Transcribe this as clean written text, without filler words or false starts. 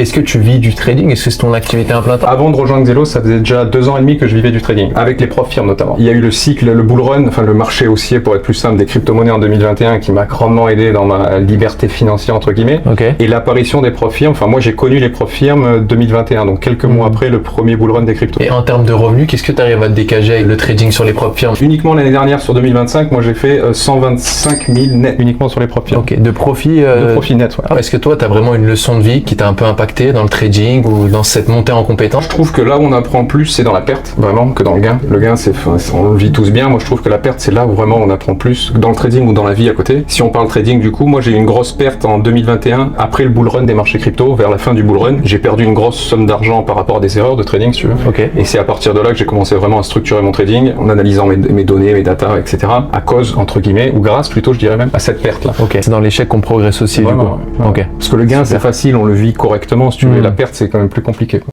Est-ce que tu vis du trading? Est-ce que c'est ton activité à plein temps? Avant de rejoindre Xelo, ça faisait déjà 2 ans et demi que je vivais du trading, avec les profs firmes notamment. Il y a eu le cycle, le bull run, enfin le marché haussier pour être plus simple des crypto-monnaies en 2021 qui m'a grandement aidé dans ma liberté financière entre guillemets. Okay. Et l'apparition des profs firmes, enfin moi j'ai connu les profs firmes 2021, donc quelques mois après le premier bull run des cryptos. Et en termes de revenus, qu'est-ce que tu arrives à te dégager avec le trading sur les propres firmes? Uniquement l'année dernière sur 2025, moi j'ai fait 125 000 net uniquement sur les profs firmes. Ok, de profit De profit net, ouais. Est-ce que toi, tu as vraiment une leçon de vie qui t'a un peu impacté dans le trading ou dans cette montée en compétence? Je trouve que là où on apprend plus, c'est dans la perte, vraiment, que dans le gain. Le gain, on le vit tous bien. Moi, je trouve que la perte, c'est là où vraiment on apprend plus, dans le trading ou dans la vie à côté. Si on parle trading, du coup, moi, j'ai eu une grosse perte en 2021, après le bull run des marchés crypto, vers la fin du bull run. J'ai perdu une grosse somme d'argent par rapport à des erreurs de trading, si tu veux. Okay. Et c'est à partir de là que j'ai commencé vraiment à structurer mon trading, en analysant mes données, mes data, etc. À cause, entre guillemets, ou grâce plutôt, je dirais même, à cette perte-là. Ok, c'est dans l'échec qu'on progresse aussi, Vraiment, du coup. ouais. Ok. Parce que le gain, c'est facile, on le vit correctement, si tu veux. La perte, c'est quand même plus compliqué.